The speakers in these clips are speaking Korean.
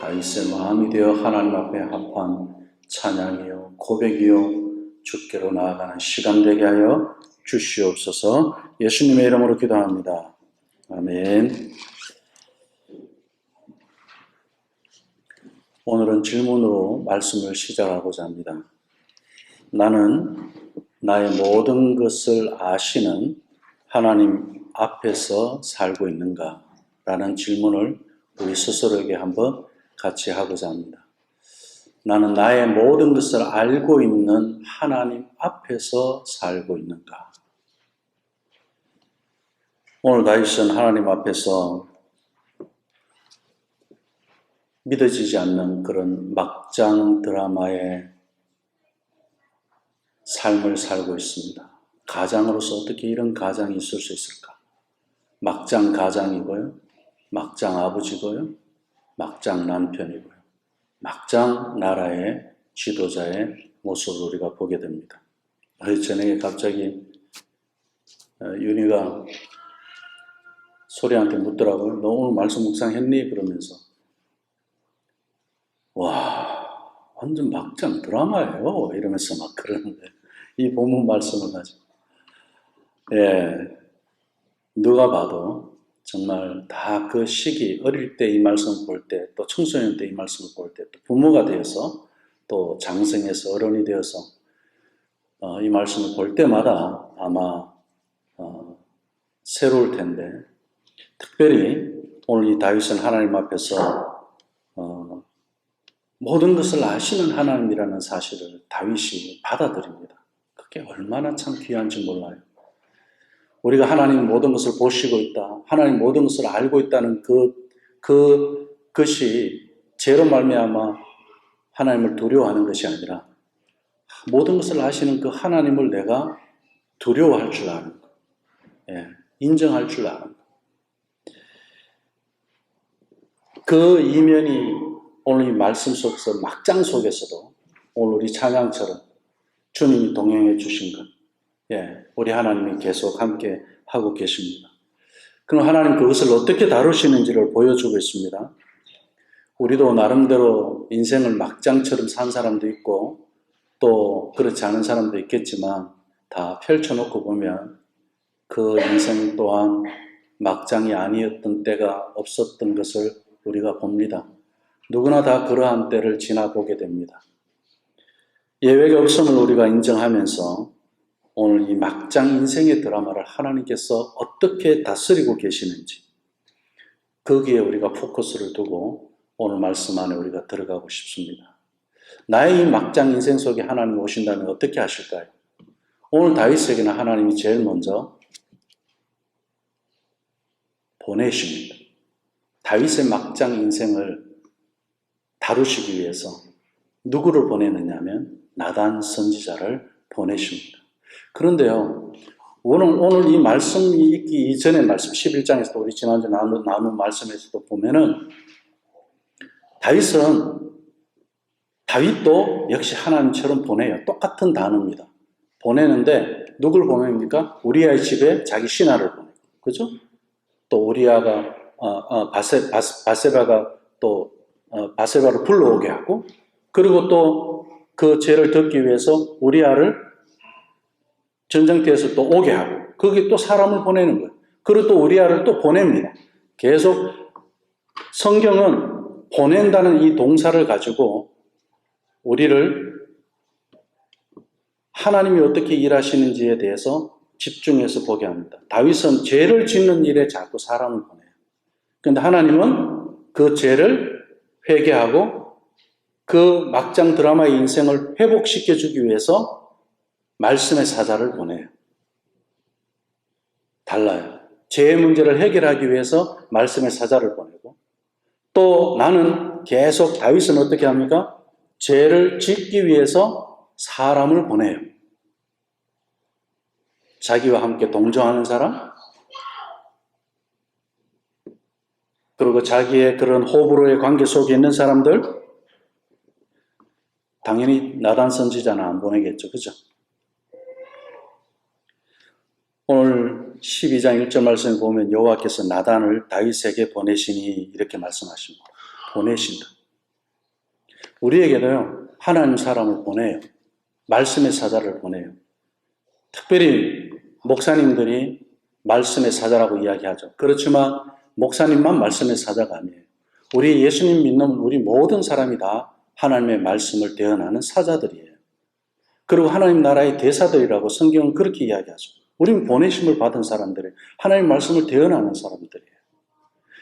다윗의 마음이 되어 하나님 앞에 합한 찬양이요 고백이요 주께로 나아가는 시간 되게 하여 주시옵소서. 예수님의 이름으로 기도합니다. 아멘. 오늘은 질문으로 말씀을 시작하고자 합니다. 나는 나의 모든 것을 아시는 하나님 앞에서 살고 있는가? 라는 질문을 우리 스스로에게 한번 같이 하고자 합니다. 나는 나의 모든 것을 알고 있는 하나님 앞에서 살고 있는가? 오늘 다윗은 하나님 앞에서 믿어지지 않는 그런 막장 드라마의 삶을 살고 있습니다. 가장으로서 어떻게 이런 가장이 있을 수 있을까? 막장 가장이고요, 막장 아버지고요, 막장 남편이고요, 막장 나라의 지도자의 모습을 우리가 보게 됩니다. 어제 저녁에 갑자기 윤희가 소리한테 묻더라고요. 너 오늘 말씀 묵상했니? 그러면서 와, 완전 막장 드라마예요. 이러면서 막 그러는데 이 본문 말씀을 가지고 누가 봐도 정말 다 그 시기, 어릴 때 이 말씀을 볼 때, 또 청소년 때 이 말씀을 볼 때, 또 부모가 되어서, 또 장성해서 어른이 되어서 이 말씀을 볼 때마다 아마 새로울 텐데, 특별히 오늘 이 다윗은 하나님 앞에서 모든 것을 아시는 하나님이라는 사실을 다윗이 받아들입니다. 그게 얼마나 참 귀한지 몰라요. 우리가 하나님 모든 것을 보시고 있다, 하나님 모든 것을 알고 있다는 그것이 죄로 말미암아 하나님을 두려워하는 것이 아니라 모든 것을 아시는 그 하나님을 내가 두려워할 줄 아는 것, 인정할 줄 아는 것. 그 이면이 오늘 이 말씀 속에서 막장 속에서도 오늘 우리 찬양처럼 주님이 동행해 주신 것, 우리 하나님이 계속 함께 하고 계십니다. 그럼 하나님 그것을 어떻게 다루시는지를 보여주고 있습니다. 우리도 나름대로 인생을 막장처럼 산 사람도 있고 또 그렇지 않은 사람도 있겠지만 다 펼쳐놓고 보면 그 인생 또한 막장이 아니었던 때가 없었던 것을 우리가 봅니다. 누구나 다 그러한 때를 지나보게 됩니다. 예외가 없음을 우리가 인정하면서 오늘 이 막장 인생의 드라마를 하나님께서 어떻게 다스리고 계시는지 거기에 우리가 포커스를 두고 오늘 말씀 안에 우리가 들어가고 싶습니다. 나의 이 막장 인생 속에 하나님이 오신다면 어떻게 하실까요? 오늘 다윗에게는 하나님이 제일 먼저 보내십니다. 다윗의 막장 인생을 다루시기 위해서 누구를 보내느냐면 나단 선지자를 보내십니다. 그런데요, 오늘 이 말씀이 있기 이전의 말씀 11장에서도 우리 지난주에 나눈 말씀에서도 보면은 다윗도 역시 하나님처럼 보내요. 똑같은 단어입니다. 보내는데 누굴 보냅니까? 우리아의 집에 자기 신하를 보내고, 그죠? 또 우리아가 바세바가 또 바세바를 불러오게 하고, 그리고 또 그 죄를 덮기 위해서 우리아를 전쟁터에서 또 오게 하고, 거기 또 사람을 보내는 거예요. 그리고 또 우리아를 또 보냅니다. 계속 성경은 보낸다는 이 동사를 가지고 우리를 하나님이 어떻게 일하시는지에 대해서 집중해서 보게 합니다. 다윗은 죄를 짓는 일에 자꾸 사람을 보내요. 그런데 하나님은 그 죄를 회개하고 그 막장 드라마의 인생을 회복시켜주기 위해서 말씀의 사자를 보내요. 달라요. 죄의 문제를 해결하기 위해서 말씀의 사자를 보내고, 또 나는 계속 다윗은 어떻게 합니까? 죄를 짓기 위해서 사람을 보내요. 자기와 함께 동조하는 사람, 그리고 자기의 그런 호불호의 관계 속에 있는 사람들, 당연히 나단 선지자는 안 보내겠죠. 그죠? 오늘 12장 1절 말씀에 보면 여호와께서 나단을 다윗에게 보내시니 이렇게 말씀하십니다. 보내신다. 우리에게도요, 하나님 사람을 보내요. 말씀의 사자를 보내요. 특별히 목사님들이 말씀의 사자라고 이야기하죠. 그렇지만 목사님만 말씀의 사자가 아니에요. 우리 예수님 믿는 우리 모든 사람이 다 하나님의 말씀을 대언하는 사자들이에요. 그리고 하나님 나라의 대사들이라고 성경은 그렇게 이야기하죠. 우리는 보내심을 받은 사람들이에요. 하나님 말씀을 대언하는 사람들이에요.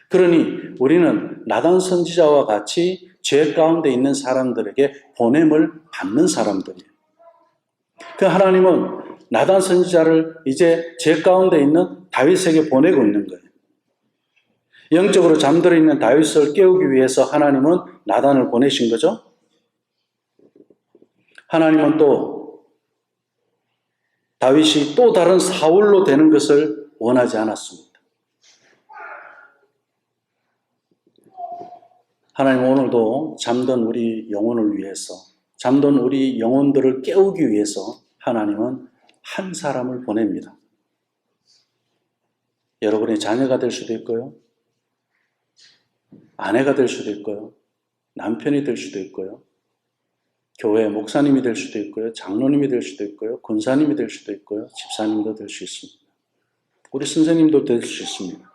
그러니 우리는 나단 선지자와 같이 죄 가운데 있는 사람들에게 보냄을 받는 사람들이에요. 그 하나님은 나단 선지자를 이제 죄 가운데 있는 다윗에게 보내고 있는 거예요. 영적으로 잠들어 있는 다윗을 깨우기 위해서 하나님은 나단을 보내신 거죠. 하나님은 또 다윗이 또 다른 사울로 되는 것을 원하지 않았습니다. 하나님 오늘도 잠든 우리 영혼을 위해서, 잠든 우리 영혼들을 깨우기 위해서 하나님은 한 사람을 보냅니다. 여러분의 자녀가 될 수도 있고요. 아내가 될 수도 있고요. 남편이 될 수도 있고요. 교회 목사님이 될 수도 있고요. 장로님이 될 수도 있고요. 권사님이 될 수도 있고요. 집사님도 될 수 있습니다. 우리 선생님도 될 수 있습니다.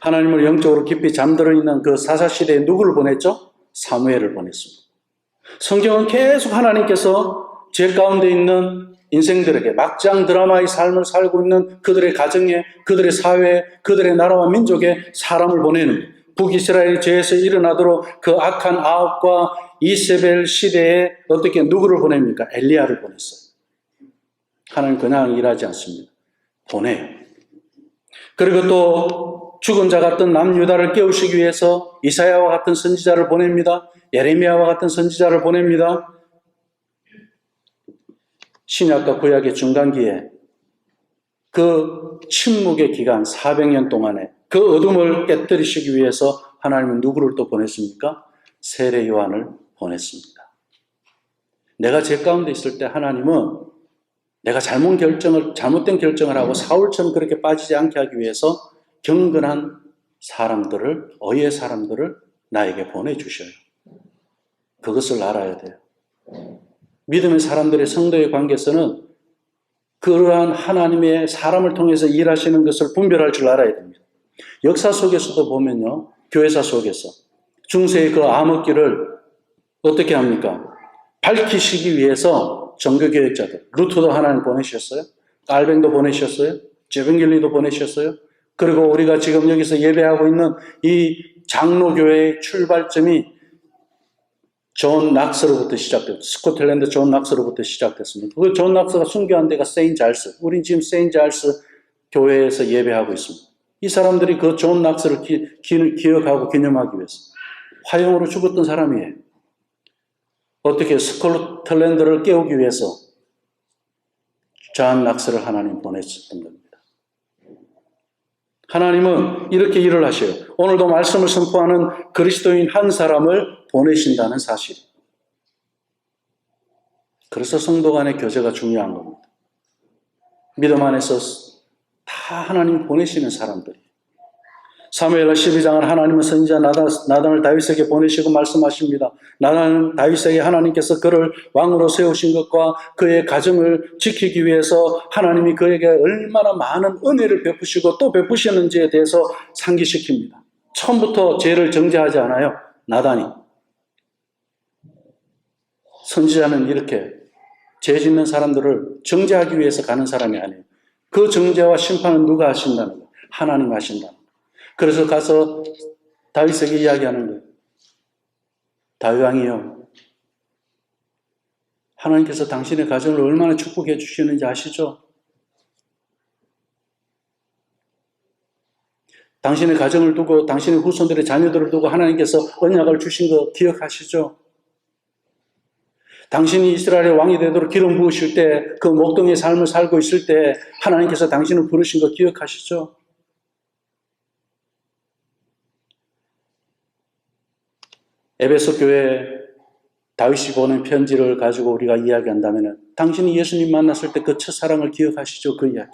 하나님을 영적으로 깊이 잠들어 있는 그 사사시대에 누구를 보냈죠? 사무엘을 보냈습니다. 성경은 계속 하나님께서 죄 가운데 있는 인생들에게 막장 드라마의 삶을 살고 있는 그들의 가정에, 그들의 사회에, 그들의 나라와 민족에 사람을 보내는 북이스라엘 죄에서 일어나도록 그 악한 아합과 이세벨 시대에 어떻게 누구를 보냅니까? 엘리야를 보냈어요. 하나님 그냥 일하지 않습니다. 보내요. 그리고 또 죽은 자 같은 남유다를 깨우시기 위해서 이사야와 같은 선지자를 보냅니다. 예레미야와 같은 선지자를 보냅니다. 신약과 구약의 중간기에 그 침묵의 기간 400년 동안에 그 어둠을 깨뜨리시기 위해서 하나님은 누구를 또 보냈습니까? 세례 요한을 보냈습니다. 내가 죄 가운데 있을 때 하나님은 내가 잘못된 결정을 하고 사울처럼 그렇게 빠지지 않게 하기 위해서 경건한 사람들을, 의의 사람들을 나에게 보내주셔요. 그것을 알아야 돼요. 믿음의 사람들의 성도의 관계에서는 그러한 하나님의 사람을 통해서 일하시는 것을 분별할 줄 알아야 됩니다. 역사 속에서도 보면요, 교회사 속에서 중세의 그 암흑기를 어떻게 합니까? 밝히시기 위해서 종교개혁자들, 루터도 하나님 보내셨어요. 깔뱅도 보내셨어요. 제빙길리도 보내셨어요. 그리고 우리가 지금 여기서 예배하고 있는 이 장로교회의 출발점이 존 낙스로부터 시작됐습니다. 스코틀랜드 존 낙스로부터 시작됐습니다. 그 존 낙스가 순교한 데가 세인 잘스. 우린 지금 세인 잘스 교회에서 예배하고 있습니다. 이 사람들이 그 존 낙스를 기억하고 기념하기 위해서 화형으로 죽었던 사람이에요. 어떻게 스코틀랜드를 깨우기 위해서 존 낙스를 하나님 보내셨던 겁니다. 하나님은 이렇게 일을 하셔요. 오늘도 말씀을 선포하는 그리스도인 한 사람을 보내신다는 사실. 그래서 성도 간의 교제가 중요한 겁니다. 믿음 안에서 다 하나님 보내시는 사람들이. 사무엘하 12장은 하나님은 선지자 나단을 다윗에게 보내시고 말씀하십니다. 나단은 다윗에게 하나님께서 그를 왕으로 세우신 것과 그의 가정을 지키기 위해서 하나님이 그에게 얼마나 많은 은혜를 베푸시고 또 베푸셨는지에 대해서 상기시킵니다. 처음부터 죄를 정죄하지 않아요. 나단이. 선지자는 이렇게 죄 짓는 사람들을 정죄하기 위해서 가는 사람이 아니에요. 그 정죄와 심판은 누가 하신다는 거예요? 하나님 하신다는 거예요. 그래서 가서 다윗에게 이야기하는 거예요. 다윗 왕이요, 하나님께서 당신의 가정을 얼마나 축복해 주시는지 아시죠? 당신의 가정을 두고 당신의 후손들의 자녀들을 두고 하나님께서 언약을 주신 거 기억하시죠? 당신이 이스라엘의 왕이 되도록 기름 부으실 때 그 목동의 삶을 살고 있을 때 하나님께서 당신을 부르신 거 기억하시죠? 에베소 교회 다윗이 보낸 편지를 가지고 우리가 이야기한다면 당신이 예수님 만났을 때 그 첫사랑을 기억하시죠? 그 이야기.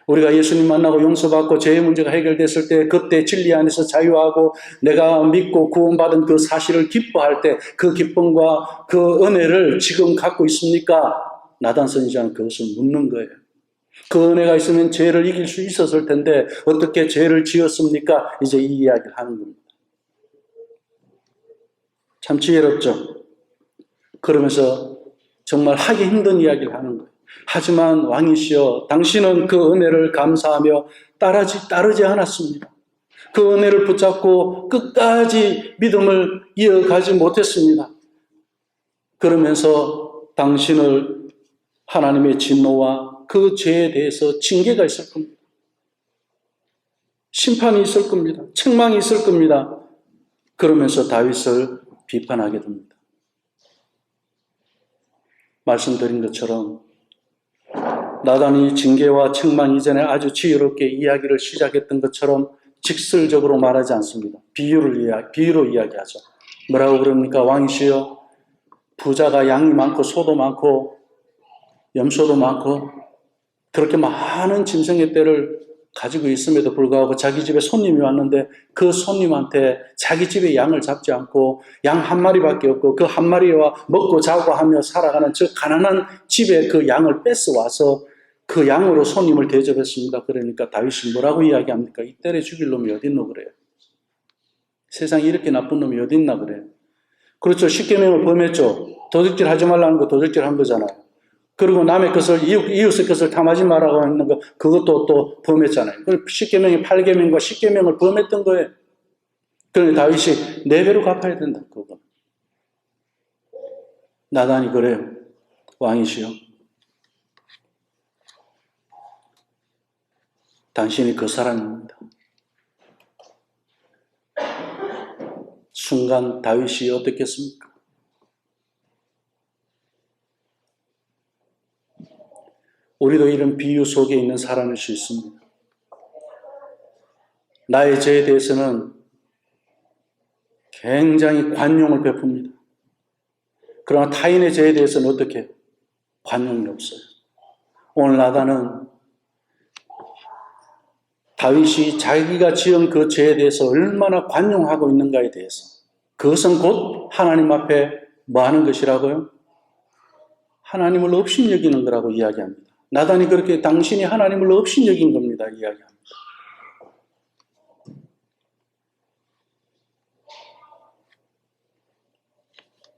우리가 예수님 만나고 용서받고 죄의 문제가 해결됐을 때 그때 진리 안에서 자유하고 내가 믿고 구원받은 그 사실을 기뻐할 때 그 기쁨과 그 은혜를 지금 갖고 있습니까? 나단 선지자는 그것을 묻는 거예요. 그 은혜가 있으면 죄를 이길 수 있었을 텐데 어떻게 죄를 지었습니까? 이제 이 이야기를 하는 겁니다. 참 지혜롭죠? 그러면서 정말 하기 힘든 이야기를 하는 거예요. 하지만 왕이시여 당신은 그 은혜를 감사하며 따르지 않았습니다. 그 은혜를 붙잡고 끝까지 믿음을 이어가지 못했습니다. 그러면서 당신을 하나님의 진노와 그 죄에 대해서 징계가 있을 겁니다. 심판이 있을 겁니다. 책망이 있을 겁니다. 그러면서 다윗을 비판하게 됩니다. 말씀드린 것처럼 나단이 징계와 책망 이전에 아주 지혜롭게 이야기를 시작했던 것처럼 직설적으로 말하지 않습니다. 비유로 이야기하죠. 뭐라고 그럽니까? 왕이시여 부자가 양이 많고 소도 많고 염소도 많고 그렇게 많은 짐승의 떼를 가지고 있음에도 불구하고 자기 집에 손님이 왔는데 그 손님한테 자기 집에 양을 잡지 않고 양 한 마리밖에 없고 그 한 마리와 먹고 자고 하며 살아가는 저 가난한 집에 그 양을 뺏어와서 그 양으로 손님을 대접했습니다. 그러니까 다윗이 뭐라고 이야기합니까? 이 때려 죽일 놈이 어딨노 그래요. 세상에 이렇게 나쁜 놈이 어딨나 그래요. 그렇죠. 십계명을 범했죠. 도둑질 하지 말라는 거 도둑질 한 거잖아요. 그리고 남의 것을 이웃의 것을 탐하지 말라고 하는 거 그것도 또 범했잖아요. 십계명이 8계명과 10계명을 범했던 거예요. 그러니까 다윗이 4배로 갚아야 된다. 그거. 나단이 그래요. 왕이시여 당신이 그 사람입니다. 순간 다윗이 어떻겠습니까? 우리도 이런 비유 속에 있는 사람일 수 있습니다. 나의 죄에 대해서는 굉장히 관용을 베풉니다. 그러나 타인의 죄에 대해서는 어떻게? 관용이 없어요. 오늘 나단은 다윗이 자기가 지은 그 죄에 대해서 얼마나 관용하고 있는가에 대해서 그것은 곧 하나님 앞에 뭐 하는 것이라고요? 하나님을 업신여기는 거라고 이야기합니다. 나단이 그렇게 당신이 하나님을 업신여긴 겁니다. 이야기합니다.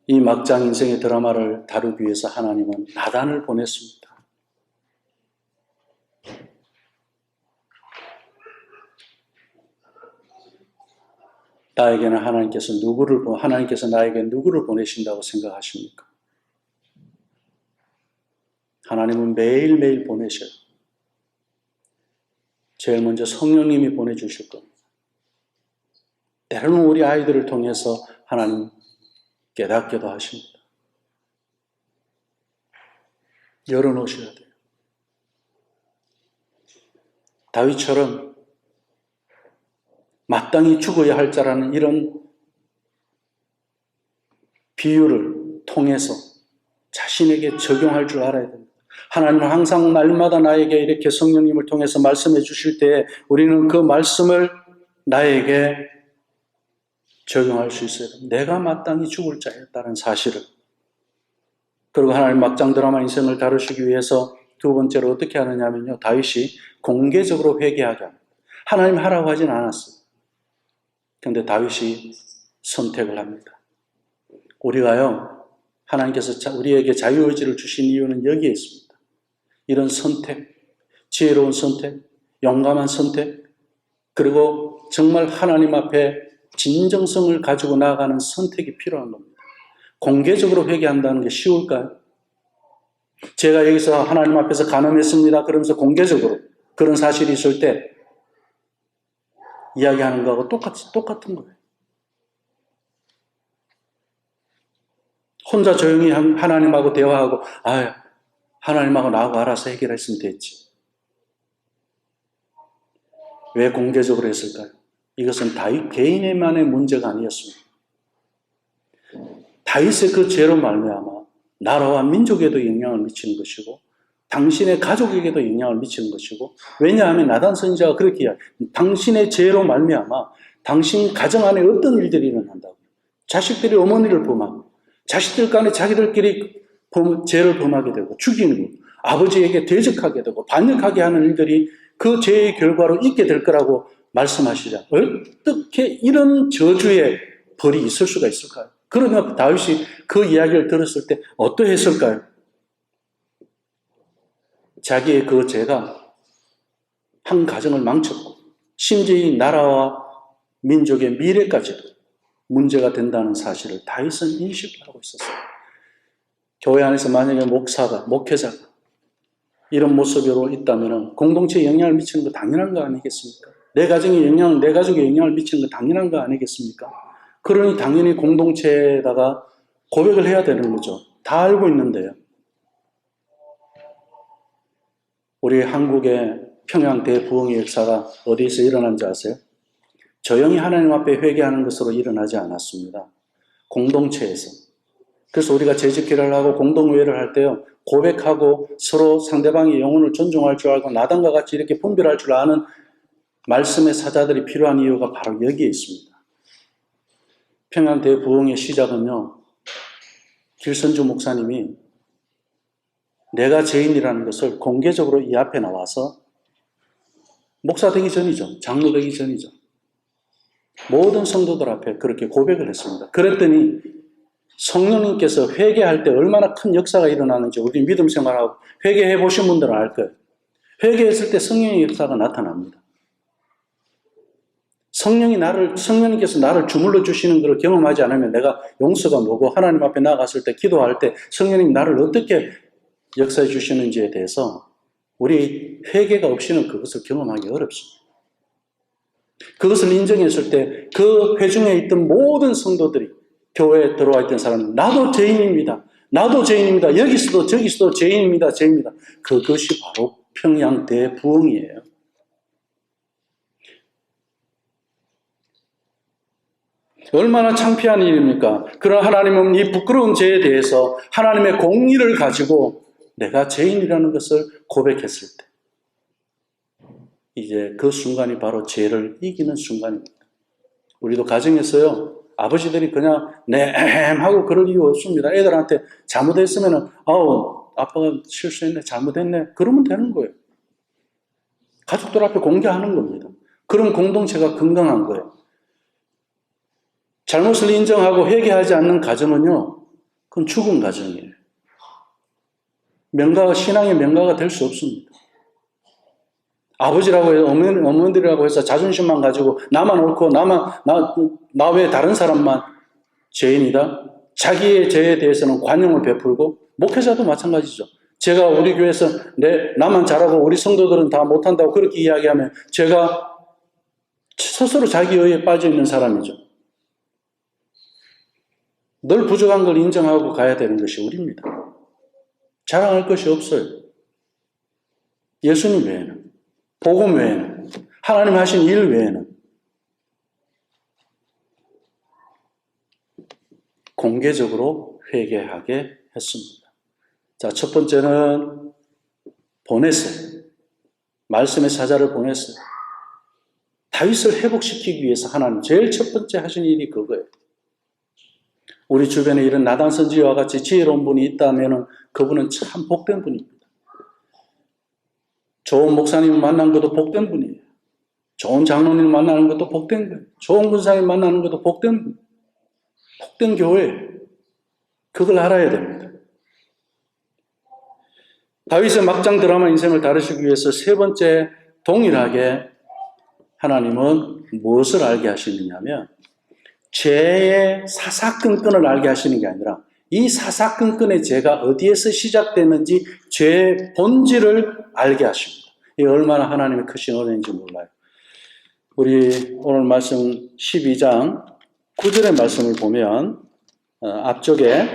이 막장 인생의 드라마를 다루기 위해서 하나님은 나단을 보냈습니다. 나에게는 하나님께서 나에게 누구를 보내신다고 생각하십니까? 하나님은 매일매일 보내셔요. 제일 먼저 성령님이 보내주실 겁니다. 때로는 우리 아이들을 통해서 하나님 깨닫게도 하십니다. 열어놓으셔야 돼요. 다윗처럼 마땅히 죽어야 할 자라는 이런 비유를 통해서 자신에게 적용할 줄 알아야 됩니다. 하나님은 항상 날마다 나에게 이렇게 성령님을 통해서 말씀해 주실 때 우리는 그 말씀을 나에게 적용할 수 있어야 됩니다. 내가 마땅히 죽을 자였다는 사실을. 그리고 하나님 막장 드라마 인생을 다루시기 위해서 두 번째로 어떻게 하느냐면요. 다윗이 공개적으로 회개하게 합니다. 하나님 하라고 하진 않았어요. 그런데 다윗이 선택을 합니다. 우리가요, 하나님께서 우리에게 자유의지를 주신 이유는 여기에 있습니다. 이런 선택, 지혜로운 선택, 용감한 선택, 그리고 정말 하나님 앞에 진정성을 가지고 나아가는 선택이 필요한 겁니다. 공개적으로 회개한다는 게 쉬울까요? 제가 여기서 하나님 앞에서 간음했습니다. 그러면서 공개적으로 그런 사실이 있을 때 이야기하는 거하고 똑같은 거예요. 혼자 조용히 하나님하고 대화하고 하나님하고 나하고 알아서 해결했으면 됐지. 왜 공개적으로 했을까요? 이것은 다윗 개인만의 문제가 아니었습니다. 다윗의 그 죄로 말미암아 나라와 민족에도 영향을 미치는 것이고 당신의 가족에게도 영향을 미치는 것이고, 왜냐하면 나단 선지자가 그렇게 이야기해요. 당신의 죄로 말미암아 당신 가정 안에 어떤 일들이 일어난다고. 자식들이 어머니를 범하고, 자식들 간에 자기들끼리 죄를 범하게 되고 죽이는 거, 아버지에게 대적하게 되고 반역하게 하는 일들이 그 죄의 결과로 있게 될 거라고 말씀하시자. 어떻게 이런 저주의 벌이 있을 수가 있을까요? 그러면 다윗이 그 이야기를 들었을 때 어떠했을까요? 자기의 그 죄가 한 가정을 망쳤고 심지어 이 나라와 민족의 미래까지도 문제가 된다는 사실을 다윗은 인식을 하고 있었어요. 교회 안에서 만약에 목사가, 목회자가 이런 모습으로 있다면 공동체에 영향을 미치는 거 당연한 거 아니겠습니까? 내 가정에 내 가족에 영향을 미치는 거 당연한 거 아니겠습니까? 그러니 당연히 공동체에다가 고백을 해야 되는 거죠. 다 알고 있는데요. 우리 한국의 평양 대부흥의 역사가 어디에서 일어난지 아세요? 조용히 하나님 앞에 회개하는 것으로 일어나지 않았습니다. 공동체에서. 그래서 우리가 재직기를 하고 공동회의를 할 때요, 고백하고 서로 상대방의 영혼을 존중할 줄 알고 나단과 같이 이렇게 분별할 줄 아는 말씀의 사자들이 필요한 이유가 바로 여기에 있습니다. 평양 대부흥의 시작은요, 길선주 목사님이 내가 죄인이라는 것을 공개적으로 이 앞에 나와서 목사 되기 전이죠. 장로 되기 전이죠. 모든 성도들 앞에 그렇게 고백을 했습니다. 그랬더니 성령님께서 회개할 때 얼마나 큰 역사가 일어나는지 우리 믿음 생활하고 회개해 보신 분들은 알 거예요. 회개했을 때 성령의 역사가 나타납니다. 성령님께서 나를 주물러 주시는 것을 경험하지 않으면 내가 용서가 뭐고 하나님 앞에 나갔을 때 기도할 때 성령님 나를 어떻게 역사해 주시는지에 대해서 우리 회개가 없이는 그것을 경험하기 어렵습니다. 그것을 인정했을 때 그 회중에 있던 모든 성도들이 교회에 들어와 있던 사람은 나도 죄인입니다. 나도 죄인입니다. 여기서도 저기서도 죄인입니다. 죄인입니다. 그것이 바로 평양 대부흥이에요. 얼마나 창피한 일입니까? 그러나 하나님은 이 부끄러운 죄에 대해서 하나님의 공의를 가지고 내가 죄인이라는 것을 고백했을 때 이제 그 순간이 바로 죄를 이기는 순간입니다. 우리도 가정에서요, 아버지들이 그냥 하고 그럴 이유 없습니다. 애들한테 잘못했으면 아우 아빠가 실수했네, 잘못했네, 그러면 되는 거예요. 가족들 앞에 공개하는 겁니다. 그럼 공동체가 건강한 거예요. 잘못을 인정하고 회개하지 않는 가정은요, 그건 죽은 가정이에요. 신앙의 명가가 될 수 없습니다. 아버지라고 해서 어머니라고 해서 자존심만 가지고 나만 옳고 나 외에 다른 사람만 죄인이다. 자기의 죄에 대해서는 관용을 베풀고 목회자도 마찬가지죠. 제가 우리 교회에서 나만 잘하고 우리 성도들은 다 못한다고 그렇게 이야기하면 제가 스스로 자기 의에 빠져 있는 사람이죠. 늘 부족한 걸 인정하고 가야 되는 것이 우리입니다. 자랑할 것이 없어요. 예수님 외에는, 복음 외에는, 하나님 하신 일 외에는 공개적으로 회개하게 했습니다. 자, 첫 번째는 보냈어요. 말씀의 사자를 보냈어요. 다윗을 회복시키기 위해서 하나님 제일 첫 번째 하신 일이 그거예요. 우리 주변에 이런 나단 선지자와 같이 지혜로운 분이 있다면 그분은 참 복된 분입니다. 좋은 목사님 만난 것도 복된 분이에요. 좋은 장로님 만나는 것도 복된 거예요. 좋은 군사님 만나는 것도 복된 분. 복된 교회. 그걸 알아야 됩니다. 다윗의 막장 드라마 인생을 다루시기 위해서 세 번째 동일하게 하나님은 무엇을 알게 하시느냐면 죄의 사사건건을 알게 하시는 게 아니라 이 사사건건의 죄가 어디에서 시작되는지 죄의 본질을 알게 하십니다. 이 얼마나 하나님의 크신 은혜인지 몰라요. 우리 오늘 말씀 12장 9절의 말씀을 보면 앞쪽에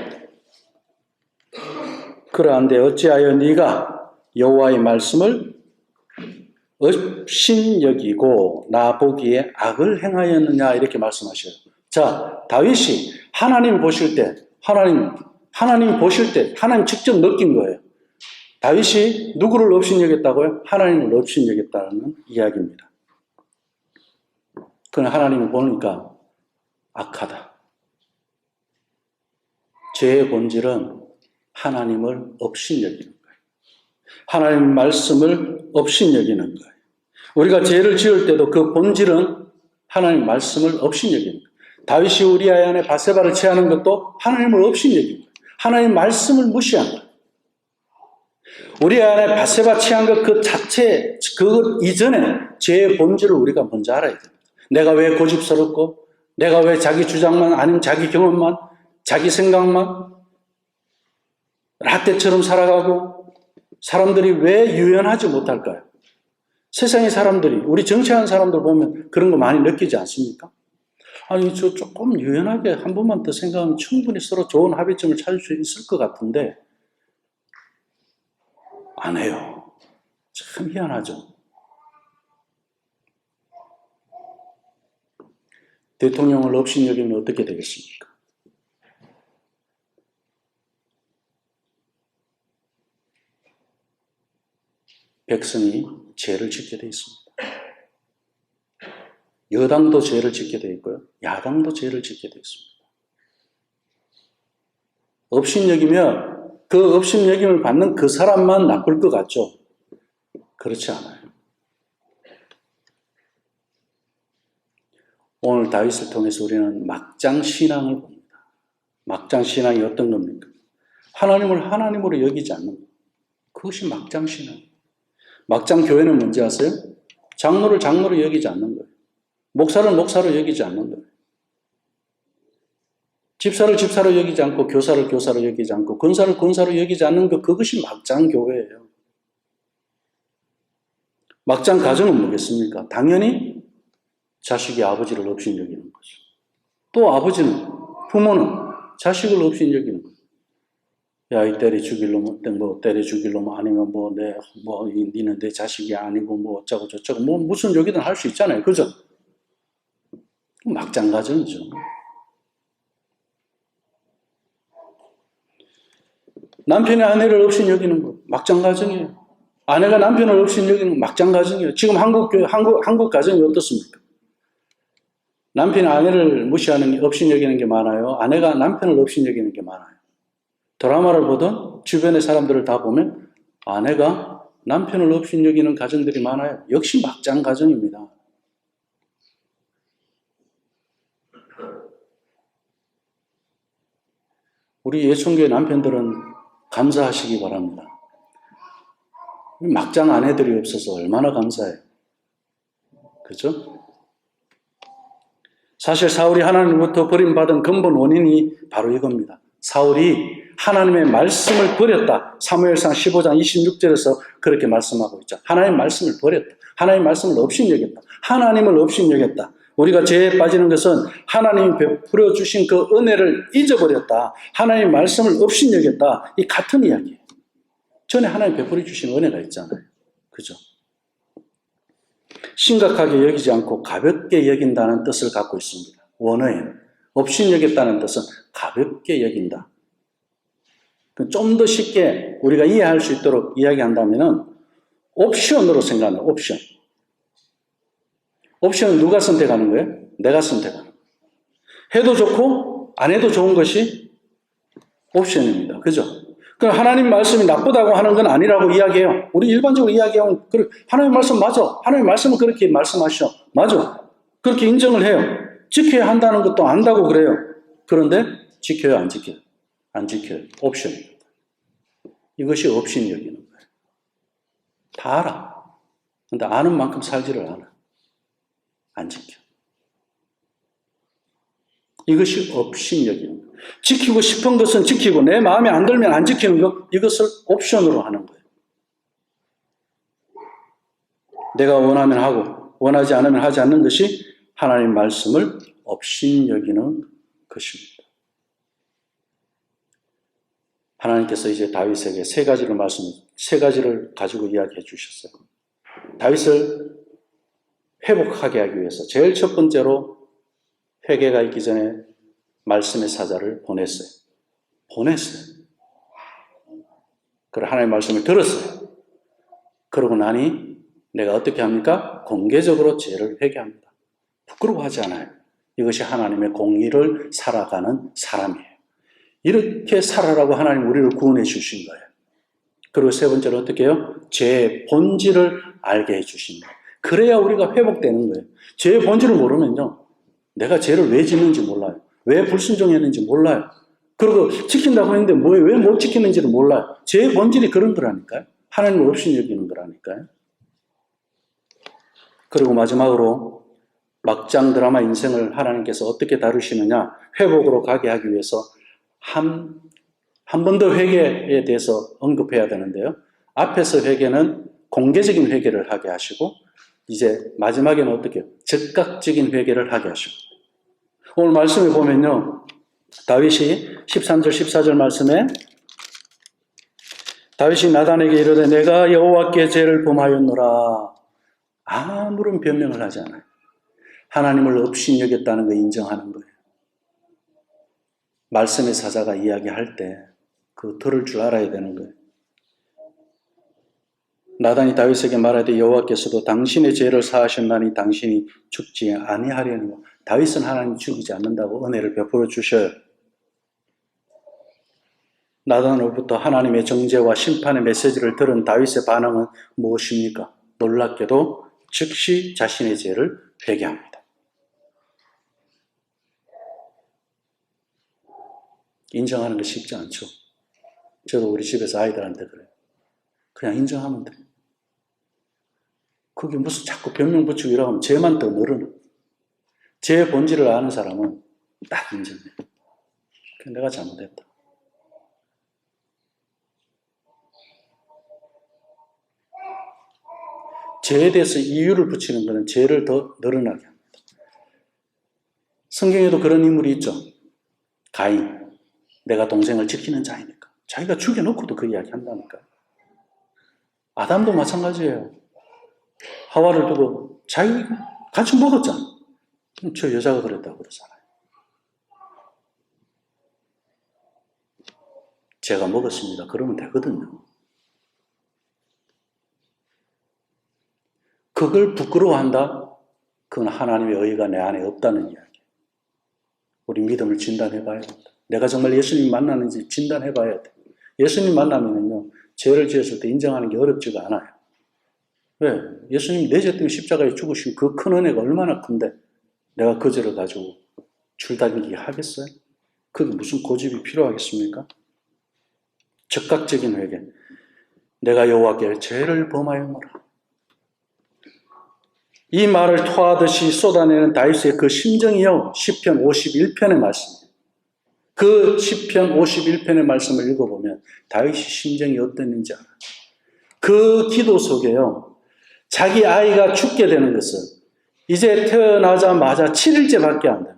그러한데 어찌하여 네가 여호와의 말씀을 업신여기고 나보기에 악을 행하였느냐 이렇게 말씀하셔요. 자, 다윗이 하나님 보실 때 하나님 직접 느낀 거예요. 다윗이 누구를 업신여겼다고요? 하나님을 업신여겼다는 이야기입니다. 그러나 하나님이 보니까 악하다. 죄의 본질은 하나님을 업신여기는 거예요. 하나님 말씀을 업신여기는 거예요. 우리가 죄를 지을 때도 그 본질은 하나님 말씀을 업신여기는 거예요. 다윗이 우리아의 아내 바세바를 취하는 것도 하나님을 업신여기는 거예요. 하나님 말씀을 무시한 거예요. 우리아의 아내 바세바 취한 것 그 자체, 그 이전에 죄의 본질을 우리가 먼저 알아야 됩니다. 내가 왜 고집스럽고, 내가 왜 자기 주장만, 아니면 자기 경험만, 자기 생각만, 라떼처럼 살아가고, 사람들이 왜 유연하지 못할까요? 세상의 사람들이, 우리 정치하는 사람들 보면 그런 거 많이 느끼지 않습니까? 아니, 저 조금 유연하게 한 번만 더 생각하면 충분히 서로 좋은 합의점을 찾을 수 있을 것 같은데, 안 해요. 참 희한하죠. 대통령을 업신여기면 어떻게 되겠습니까? 백성이 죄를 짓게 되어 있습니다. 여당도 죄를 짓게 되어 있고요. 야당도 죄를 짓게 되어 있습니다. 업신여기면 그 업신여김을 받는 그 사람만 나쁠 것 같죠? 그렇지 않아요. 오늘 다윗을 통해서 우리는 막장 신앙을 봅니다. 막장 신앙이 어떤 겁니까? 하나님을 하나님으로 여기지 않는 것. 그것이 막장 신앙. 막장 교회는 뭔지 아세요? 장로를 장로로 여기지 않는 거예요. 목사를 목사로 여기지 않는 거예요. 집사를 집사로 여기지 않고 교사를 교사로 여기지 않고 권사를 권사로 여기지 않는 것, 그것이 막장 교회예요. 막장 가정은 뭐겠습니까? 당연히 자식이 아버지를 업신여기는 거죠. 또 아버지는, 부모는 자식을 업신여기는 거죠. 야, 이 때려 죽일 놈, 뭐 때려 죽일 놈 아니면 니는 내 자식이 아니고 뭐 어쩌고 저쩌고 뭐 무슨 얘기든 할 수 있잖아요. 그죠? 막장 가정이죠. 남편이 아내를 업신여기는 거 막장 가정이에요. 아내가 남편을 업신여기는 막장 가정이에요. 지금 한국 가정이 어떻습니까? 남편이 아내를 무시하는 게, 업신여기는 게 많아요. 아내가 남편을 업신여기는 게 많아요. 드라마를 보던 주변의 사람들을 다 보면 아내가 남편을 업신여기는 가정들이 많아요. 역시 막장 가정입니다. 우리 예천교회 남편들은 감사하시기 바랍니다. 막장 아내들이 없어서 얼마나 감사해요. 그죠? 사실 사울이 하나님으로부터 버림받은 근본 원인이 바로 이겁니다. 사울이 하나님의 말씀을 버렸다. 사무엘상 15장 26절에서 그렇게 말씀하고 있죠. 하나님의 말씀을 버렸다. 하나님의 말씀을 업신여겼다. 하나님을 업신여겼다. 우리가 죄에 빠지는 것은 하나님이 베풀어 주신 그 은혜를 잊어버렸다. 하나님의 말씀을 업신여겼다. 이 같은 이야기예요. 전에 하나님 베풀어 주신 은혜가 있잖아요. 그죠? 심각하게 여기지 않고 가볍게 여긴다는 뜻을 갖고 있습니다. 원어에는 업신여겼다는 뜻은 가볍게 여긴다. 좀 더 쉽게 우리가 이해할 수 있도록 이야기한다면은 옵션으로 생각합니다. 옵션. 옵션은 누가 선택하는 거예요? 내가 선택하는 거예요. 해도 좋고 안 해도 좋은 것이 옵션입니다. 그죠? 그럼 하나님 말씀이 나쁘다고 하는 건 아니라고 이야기해요. 우리 일반적으로 이야기하면 하나님 말씀 맞아. 하나님 말씀은 그렇게 말씀하시죠. 맞아. 그렇게 인정을 해요. 지켜야 한다는 것도 안다고 그래요. 그런데 지켜요, 안 지켜요? 안 지켜요. 옵션입니다. 이것이 업신여기는 거예요. 다 알아. 근데 아는 만큼 살지를 않아. 안 지켜. 이것이 업신여기는 거예요. 지키고 싶은 것은 지키고 내 마음에 안 들면 안 지키는 것, 이것을 옵션으로 하는 거예요. 내가 원하면 하고 원하지 않으면 하지 않는 것이 하나님 말씀을 업신여기는 것입니다. 하나님께서 이제 다윗에게 세 가지를 가지고 이야기해 주셨어요. 다윗을 회복하게 하기 위해서 제일 첫 번째로 회개가 있기 전에 말씀의 사자를 보냈어요. 그리고 하나님의 말씀을 들었어요. 그러고 나니 내가 어떻게 합니까? 공개적으로 죄를 회개합니다. 부끄러워하지 않아요. 이것이 하나님의 공의를 살아가는 사람이에요. 이렇게 살아라고 하나님 우리를 구원해 주신 거예요. 그리고 세 번째로 어떻게 해요? 죄의 본질을 알게 해 주신 거예요. 그래야 우리가 회복되는 거예요. 죄의 본질을 모르면요, 내가 죄를 왜 짓는지 몰라요. 왜 불순종했는지 몰라요. 그리고 지킨다고 했는데 왜 못 지키는지를 몰라요. 죄의 본질이 그런 거라니까요. 하나님을 없이 여기는 거라니까요. 그리고 마지막으로 막장 드라마 인생을 하나님께서 어떻게 다루시느냐, 회복으로 가게 하기 위해서 한 번 더 회개에 대해서 언급해야 되는데요. 앞에서 회개는 공개적인 회개를 하게 하시고, 이제 마지막에는 어떻게 해요? 즉각적인 회개를 하게 하시고. 오늘 말씀에 보면요, 다윗이 13절 14절 말씀에 다윗이 나단에게 이르되 내가 여호와께 죄를 범하였노라. 아무런 변명을 하지 않아요. 하나님을 업신여겼다는 거 인정하는 거예요. 말씀의 사자가 이야기할 때 그 들을 줄 알아야 되는 거예요. 나단이 다윗에게 말하되 여호와께서도 당신의 죄를 사하셨나니 당신이 죽지 아니하려니와. 다윗은 하나님 죽이지 않는다고 은혜를 베풀어 주셔요. 나단으로부터 하나님의 정죄와 심판의 메시지를 들은 다윗의 반응은 무엇입니까? 놀랍게도 즉시 자신의 죄를 회개합니다. 인정하는 게 쉽지 않죠. 저도 우리 집에서 아이들한테 그래요. 그냥 인정하면 돼요. 그게 무슨 자꾸 변명 붙이고 이러고 하면 죄만 더 늘어나. 죄의 본질을 아는 사람은 딱 인정해요. 내가 잘못했다. 죄에 대해서 이유를 붙이는 것은 죄를 더 늘어나게 합니다. 성경에도 그런 인물이 있죠. 가인. 내가 동생을 지키는 자이니까. 자기가 죽여놓고도 그 이야기 한다니까요. 아담도 마찬가지예요. 하와를 두고 자기 같이 먹었잖아. 저 여자가 그랬다고 그러잖아요. 제가 먹었습니다. 그러면 되거든요. 그걸 부끄러워한다? 그건 하나님의 의가 내 안에 없다는 이야기. 우리 믿음을 진단해봐야 합니다. 내가 정말 예수님 만나는지 진단해봐야 돼. 예수님 만나면요, 죄를 지었을 때 인정하는 게 어렵지가 않아요. 왜? 예수님 내 죄 때문에 십자가에 죽으신 그 큰 은혜가 얼마나 큰데 내가 그 죄를 가지고 줄다리기 하겠어요? 그게 무슨 고집이 필요하겠습니까? 즉각적인 회개. 내가 여호와께 죄를 범하였노라. 이 말을 토하듯이 쏟아내는 다윗의 그 심정이요, 시편 51편의 말씀이에요. 그 시편 51편의 말씀을 읽어보면 다윗의 심정이 어땠는지 알아요. 그 기도 속에요, 자기 아이가 죽게 되는 것은 이제 태어나자마자 7일째밖에 안 되는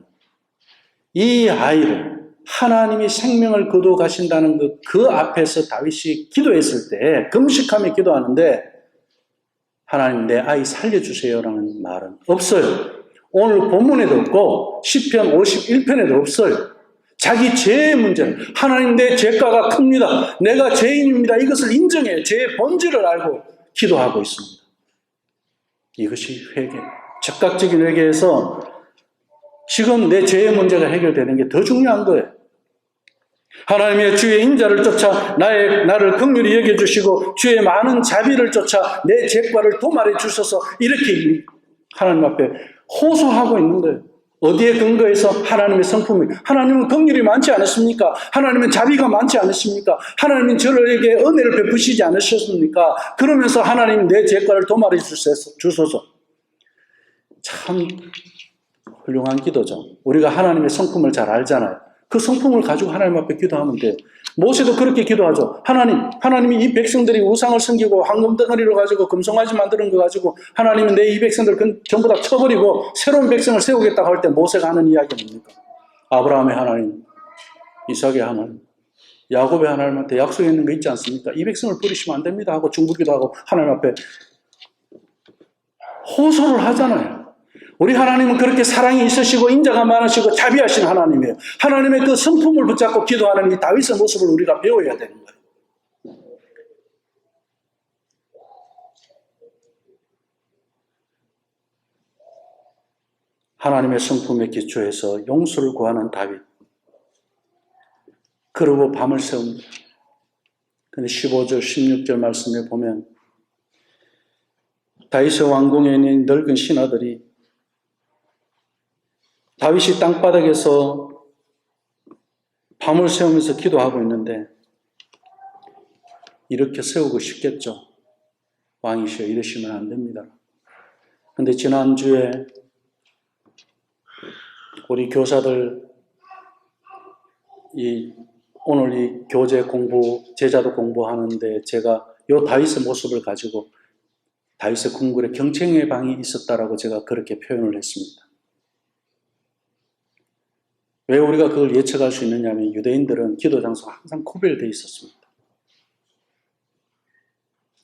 이 아이를 하나님이 생명을 거두어 가신다는 그 앞에서 다윗이 기도했을 때, 금식하며 기도하는데 하나님 내 아이 살려주세요라는 말은 없어요. 오늘 본문에도 없고 시편 51편에도 없어요. 자기 죄의 문제는 하나님 내 죄가가 큽니다. 내가 죄인입니다. 이것을 인정해 죄의 본질을 알고 기도하고 있습니다. 이것이 회개. 즉각적인 회개에서 지금 내 죄의 문제가 해결되는 게 더 중요한 거예요. 하나님의 주의 인자를 쫓아 나를 긍휼히 여겨주시고 주의 많은 자비를 쫓아 내 죄과를 도말해 주셔서 이렇게 하나님 앞에 호소하고 있는 거예요. 어디에 근거해서? 하나님의 성품이. 하나님은 긍휼이 많지 않으십니까? 하나님은 자비가 많지 않으십니까? 하나님은 저에게 은혜를 베푸시지 않으셨습니까? 그러면서 하나님 내 죄과를 도말해 주소서. 참 훌륭한 기도죠. 우리가 하나님의 성품을 잘 알잖아요. 그 성품을 가지고 하나님 앞에 기도하면 돼요. 모세도 그렇게 기도하죠. 하나님이 이 백성들이 우상을 섬기고 황금덩어리를 가지고 금송아지 만드는 거 가지고 하나님은 내 이 백성들 전부 다 쳐버리고 새로운 백성을 세우겠다고 할 때 모세가 하는 이야기는 뭡니까? 아브라함의 하나님, 이삭의 하나님, 야곱의 하나님한테 약속했는 거 있지 않습니까? 이 백성을 버리시면 안 됩니다 하고 중보기도 하고 하나님 앞에 호소를 하잖아요. 우리 하나님은 그렇게 사랑이 있으시고 인자가 많으시고 자비하신 하나님이에요. 하나님의 그 성품을 붙잡고 기도하는 이 다윗의 모습을 우리가 배워야 되는 거예요. 하나님의 성품에 기초해서 용서를 구하는 다윗. 그러고 밤을 새웁니다. 근데 15절, 16절 말씀에 보면 다윗의 왕궁에 있는 늙은 신하들이 다윗이 땅바닥에서 밤을 새우면서 기도하고 있는데 이렇게 세우고 싶겠죠. 왕이시여 이러시면 안 됩니다. 근데 지난주에 우리 교사들 오늘 이 교재 공부, 제자도 공부하는데 제가 요 다윗의 모습을 가지고 다윗의 궁궐에 경쟁의 방이 있었다라고 제가 그렇게 표현을 했습니다. 왜 우리가 그걸 예측할 수 있느냐면 유대인들은 기도 장소가 항상 구별되어 있었습니다.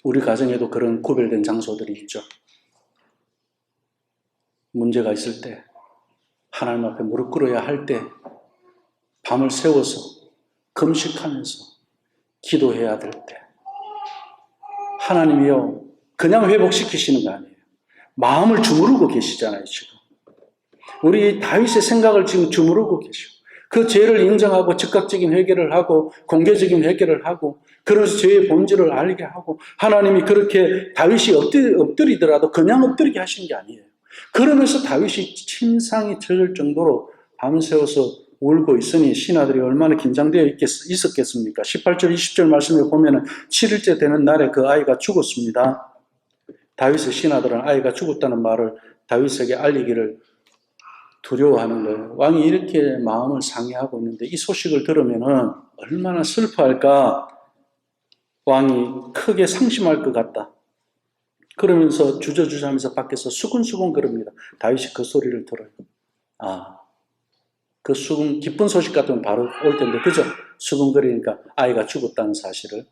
우리 가정에도 그런 구별된 장소들이 있죠. 문제가 있을 때, 하나님 앞에 무릎 꿇어야 할 때, 밤을 새워서 금식하면서 기도해야 될 때, 하나님이요 그냥 회복시키시는 거 아니에요. 마음을 주무르고 계시잖아요. 지금 우리 다윗의 생각을 지금 주무르고 계시고 그 죄를 인정하고 즉각적인 회개를 하고 공개적인 회개를 하고 그래서 죄의 본질을 알게 하고 하나님이 그렇게 다윗이 엎드리더라도 그냥 엎드리게 하신 게 아니에요. 그러면서 다윗이 침상이 젖을 정도로 밤새워서 울고 있으니 신하들이 얼마나 긴장되어 있었겠습니까? 18절 20절 말씀에 보면 7일째 되는 날에 그 아이가 죽었습니다. 다윗의 신하들은 아이가 죽었다는 말을 다윗에게 알리기를 두려워하는 거예요. 왕이 이렇게 마음을 상해하고 있는데 이 소식을 들으면 얼마나 슬퍼할까. 왕이 크게 상심할 것 같다. 그러면서 주저주저하면서 밖에서 수근수근 그럽니다. 다윗이 그 소리를 들어요. 그 기쁜 소식 같으면 바로 올 텐데 그죠? 수근거리니까 아이가 죽었다는 사실을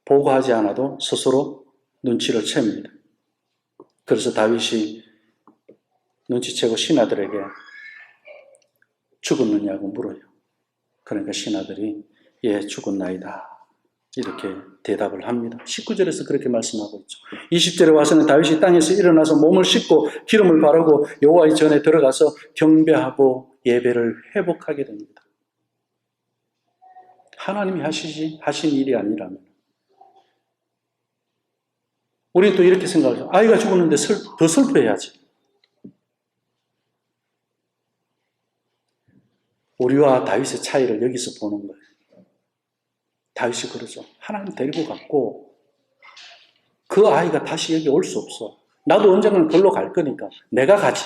보고하지 않아도 스스로 눈치를 챕니다. 그래서 다윗이 눈치채고 신하들에게 죽었느냐고 물어요. 그러니까 신하들이 예 죽었나이다 이렇게 대답을 합니다. 19절에서 그렇게 말씀하고 있죠. 20절에 와서는 다윗이 땅에서 일어나서 몸을 씻고 기름을 바르고 여호와의 전에 들어가서 경배하고 예배를 회복하게 됩니다. 하나님이 하신 일이 아니라면 우리는 또 이렇게 생각하죠. 아이가 죽었는데 더 슬퍼해야지. 우리와 다윗의 차이를 여기서 보는 거예요. 다윗이 그러죠. 하나님 데리고 갔고 그 아이가 다시 여기 올 수 없어. 나도 언젠가는 걸로 갈 거니까 내가 가지.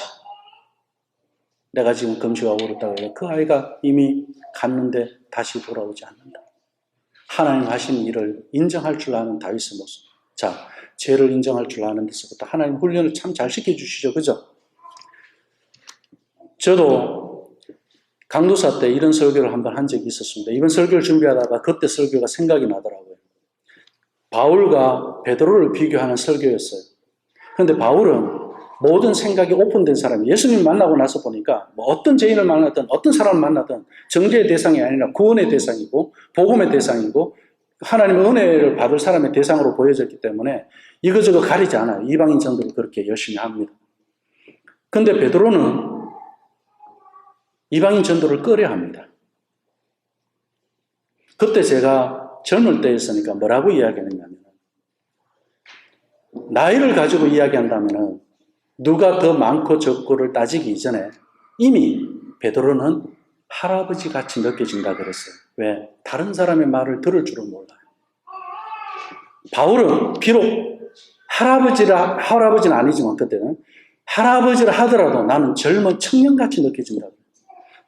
내가 지금 금식하고 그렇다고 해서 그 아이가 이미 갔는데 다시 돌아오지 않는다. 하나님 하신 일을 인정할 줄 아는 다윗의 모습. 자, 죄를 인정할 줄 아는 데서부터 하나님 훈련을 참 잘 시켜주시죠. 그죠? 저도 강도사 때 이런 설교를 한번 한 적이 있었습니다. 이번 설교를 준비하다가 그때 설교가 생각이 나더라고요. 바울과 베드로를 비교하는 설교였어요. 그런데 바울은 모든 생각이 오픈된 사람이 예수님 만나고 나서 보니까 뭐 어떤 죄인을 만나든 어떤 사람을 만나든 정죄의 대상이 아니라 구원의 대상이고 복음의 대상이고 하나님의 은혜를 받을 사람의 대상으로 보여졌기 때문에 이거저거 가리지 않아요. 이방인 전도를 그렇게 열심히 합니다. 그런데 베드로는 이방인 전도를 꺼려 합니다. 그때 제가 젊을 때였으니까 뭐라고 이야기했냐면 나이를 가지고 이야기한다면 누가 더 많고 적고를 따지기 이전에 이미 베드로는 할아버지 같이 느껴진다 그랬어요. 왜? 다른 사람의 말을 들을 줄은 몰라요. 바울은 비록 할아버지는 아니지만 그때는 할아버지를 하더라도 나는 젊은 청년같이 느껴진다.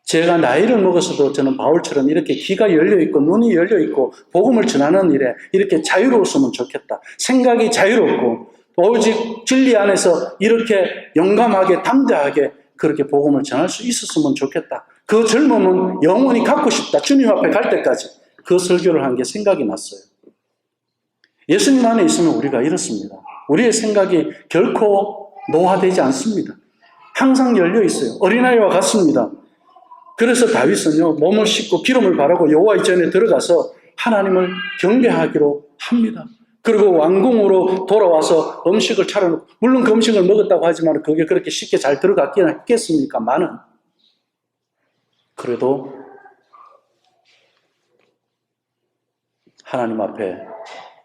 제가 나이를 먹어서도 저는 바울처럼 이렇게 귀가 열려있고 눈이 열려있고 복음을 전하는 일에 이렇게 자유로웠으면 좋겠다. 생각이 자유롭고 오직 진리 안에서 이렇게 용감하게 담대하게 그렇게 복음을 전할 수 있었으면 좋겠다. 그 젊음은 영원히 갖고 싶다. 주님 앞에 갈 때까지. 그 설교를 한 게 생각이 났어요. 예수님 안에 있으면 우리가 이렇습니다. 우리의 생각이 결코 노화되지 않습니다. 항상 열려 있어요. 어린아이와 같습니다. 그래서 다윗은요 몸을 씻고 기름을 바르고 여호와의 전에 들어가서 하나님을 경배하기로 합니다. 그리고 왕궁으로 돌아와서 음식을 차려놓고, 물론 그 음식을 먹었다고 하지만 그게 그렇게 쉽게 잘 들어갔기는 했겠습니까만은, 그래도 하나님 앞에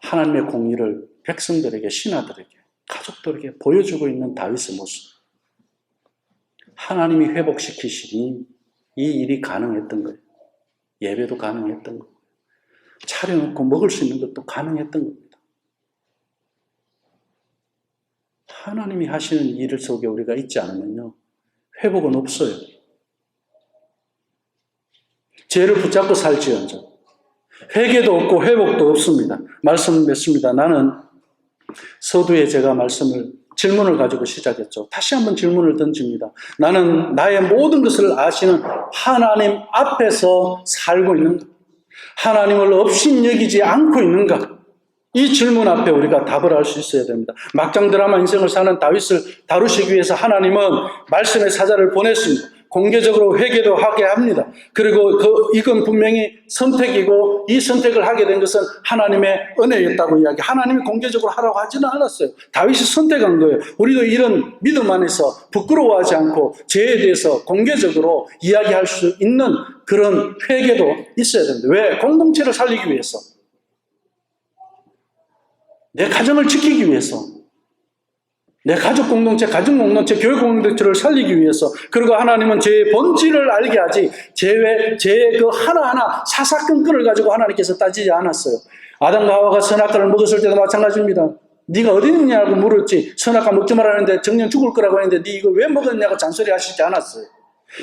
하나님의 공의를 백성들에게, 신하들에게, 가족들에게 보여주고 있는 다윗의 모습. 하나님이 회복시키시니 이 일이 가능했던 거예요. 예배도 가능했던 거예요. 차려놓고 먹을 수 있는 것도 가능했던 겁니다. 하나님이 하시는 일 속에 우리가 있지 않으면요, 회복은 없어요. 죄를 붙잡고 살지언정 회개도 없고 회복도 없습니다. 말씀 맺습니다. 나는 서두에 제가 질문을 가지고 시작했죠. 다시 한번 질문을 던집니다. 나는 나의 모든 것을 아시는 하나님 앞에서 살고 있는가? 하나님을 업신여기지 않고 있는가? 이 질문 앞에 우리가 답을 할 수 있어야 됩니다. 막장 드라마 인생을 사는 다윗을 다루시기 위해서 하나님은 말씀의 사자를 보냈습니다. 공개적으로 회개도 하게 합니다. 그리고 이건 분명히 선택이고, 이 선택을 하게 된 것은 하나님의 은혜였다고 이야기. 하나님이 공개적으로 하라고 하지는 않았어요. 다윗이 선택한 거예요. 우리도 이런 믿음 안에서 부끄러워하지 않고 죄에 대해서 공개적으로 이야기할 수 있는 그런 회개도 있어야 됩니다. 왜? 공동체를 살리기 위해서, 내 가정을 지키기 위해서, 내 가족 공동체, 교육 공동체를 살리기 위해서, 그리고 하나님은 죄의 본질을 알게 하지, 죄의 그 하나하나 사사건건을 가지고 하나님께서 따지지 않았어요. 아담과 하와가 선악과를 먹었을 때도 마찬가지입니다. 네가 어디 있냐고 물었지, 선악과 먹지 말라는데 정녕 죽을 거라고 했는데 네 이거 왜 먹었냐고 잔소리 하시지 않았어요.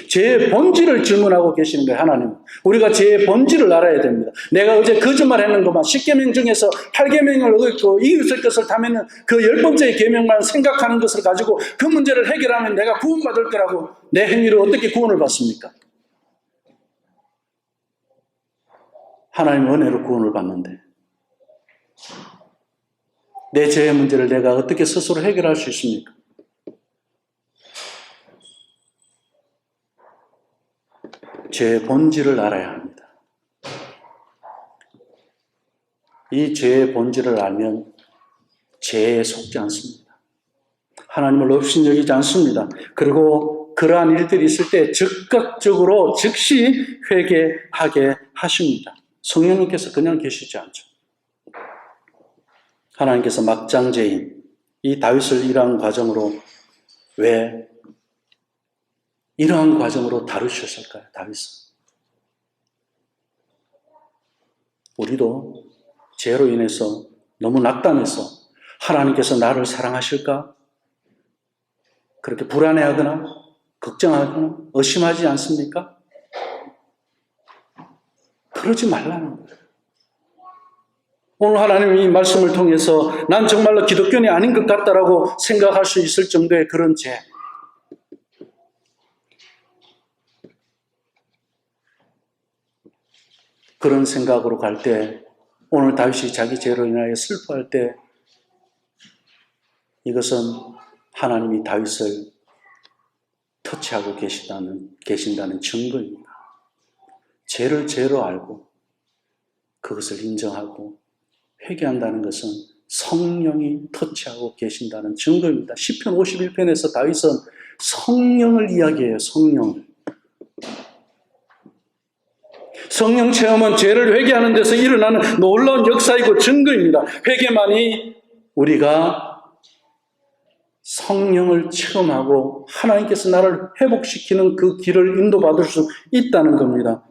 죄의 본질을 질문하고 계시는 거예요, 하나님은. 우리가 죄의 본질을 알아야 됩니다. 내가 어제 거짓말 했는 것만 10계명 중에서 8계명을 얻고 이웃의 것을 탐하는 그 10번째 계명만 생각하는 것을 가지고 그 문제를 해결하면 내가 구원받을 거라고, 내 행위로 어떻게 구원을 받습니까? 하나님의 은혜로 구원을 받는데 내 죄의 문제를 내가 어떻게 스스로 해결할 수 있습니까? 죄의 본질을 알아야 합니다. 이 죄의 본질을 알면 죄에 속지 않습니다. 하나님을 업신여기지 않습니다. 그리고 그러한 일들이 있을 때 즉각적으로 즉시 회개하게 하십니다. 성령님께서 그냥 계시지 않죠. 하나님께서 막장죄인 이 다윗을 이러한 과정으로, 왜 이러한 과정으로 다루셨을까요? 다윗은. 우리도 죄로 인해서 너무 낙담해서 하나님께서 나를 사랑하실까? 그렇게 불안해하거나 걱정하거나 의심하지 않습니까? 그러지 말라는 거예요. 오늘 하나님이 이 말씀을 통해서 난 정말로 기독교인이 아닌 것 같다라고 생각할 수 있을 정도의 그런 죄, 그런 생각으로 갈 때, 오늘 다윗이 자기 죄로 인하여 슬퍼할 때, 이것은 하나님이 다윗을 터치하고 계신다는 증거입니다. 죄를 죄로 알고 그것을 인정하고 회개한다는 것은 성령이 터치하고 계신다는 증거입니다. 시편 51편에서 다윗은 성령을 이야기해요. 성령 체험은 죄를 회개하는 데서 일어나는 놀라운 역사이고 증거입니다. 회개만이 우리가 성령을 체험하고 하나님께서 나를 회복시키는 그 길을 인도받을 수 있다는 겁니다.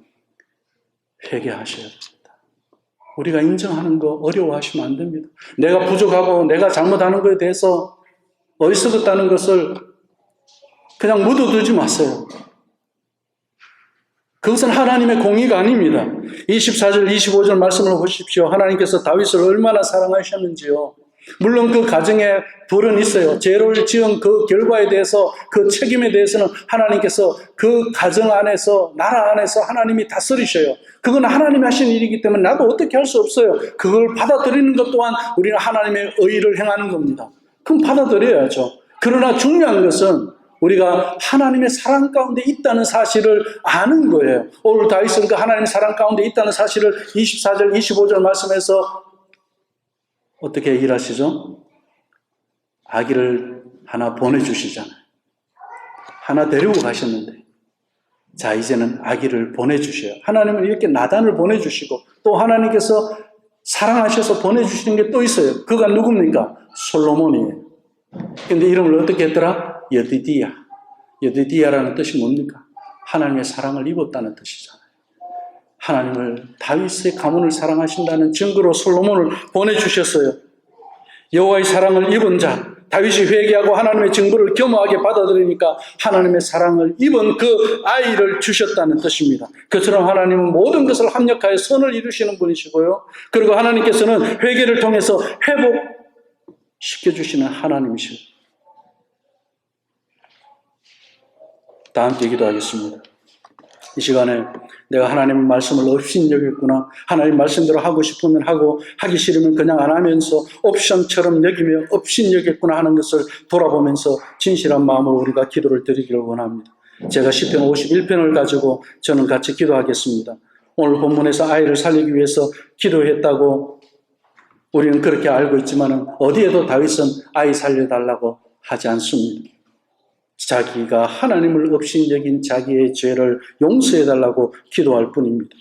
회개하셔야 됩니다. 우리가 인정하는 거 어려워하시면 안 됩니다. 내가 부족하고 내가 잘못하는 것에 대해서 어리석었다는 것을 그냥 묻어두지 마세요. 그것은 하나님의 공의가 아닙니다. 24절, 25절 말씀을 보십시오. 하나님께서 다윗을 얼마나 사랑하셨는지요. 물론 그 가정에 벌은 있어요. 죄를 지은 그 결과에 대해서, 그 책임에 대해서는 하나님께서 그 가정 안에서, 나라 안에서 하나님이 다스리셔요. 그건 하나님이 하신 일이기 때문에 나도 어떻게 할 수 없어요. 그걸 받아들이는 것 또한 우리는 하나님의 의를 행하는 겁니다. 그럼 받아들여야죠. 그러나 중요한 것은 우리가 하나님의 사랑 가운데 있다는 사실을 아는 거예요. 오늘 다윗은 그 하나님의 사랑 가운데 있다는 사실을 24절, 25절 말씀에서 어떻게 일하시죠? 아기를 하나 보내주시잖아요. 하나 데리고 가셨는데, 자, 이제는 아기를 보내주셔요. 하나님은 이렇게 나단을 보내주시고, 또 하나님께서 사랑하셔서 보내주시는 게 또 있어요. 그가 누굽니까? 솔로몬이에요. 근데 이름을 어떻게 했더라? 여디디야. 여디디야라는 뜻이 뭡니까? 하나님의 사랑을 입었다는 뜻이잖아요. 하나님을, 다윗의 가문을 사랑하신다는 증거로 솔로몬을 보내주셨어요. 여호와의 사랑을 입은 자, 다윗이 회개하고 하나님의 증거를 겸허하게 받아들이니까 하나님의 사랑을 입은 그 아이를 주셨다는 뜻입니다. 그처럼 하나님은 모든 것을 합력하여 선을 이루시는 분이시고요. 그리고 하나님께서는 회개를 통해서 회복시켜주시는 하나님이시고. 다 함께 기도하겠습니다. 이 시간에 내가 하나님의 말씀을 업신여겼구나, 하나님 말씀대로 하고 싶으면 하고 하기 싫으면 그냥 안 하면서 옵션처럼 여기며 업신여겼구나 하는 것을 돌아보면서 진실한 마음으로 우리가 기도를 드리기를 원합니다. 제가 시편 51편을 가지고 저는 같이 기도하겠습니다. 오늘 본문에서 아이를 살리기 위해서 기도했다고 우리는 그렇게 알고 있지만 어디에도 다윗은 아이 살려달라고 하지 않습니다. 자기가 하나님을 업신여긴 자기의 죄를 용서해달라고 기도할 뿐입니다.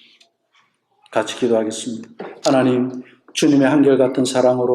같이 기도하겠습니다. 하나님, 주님의 한결같은 사랑으로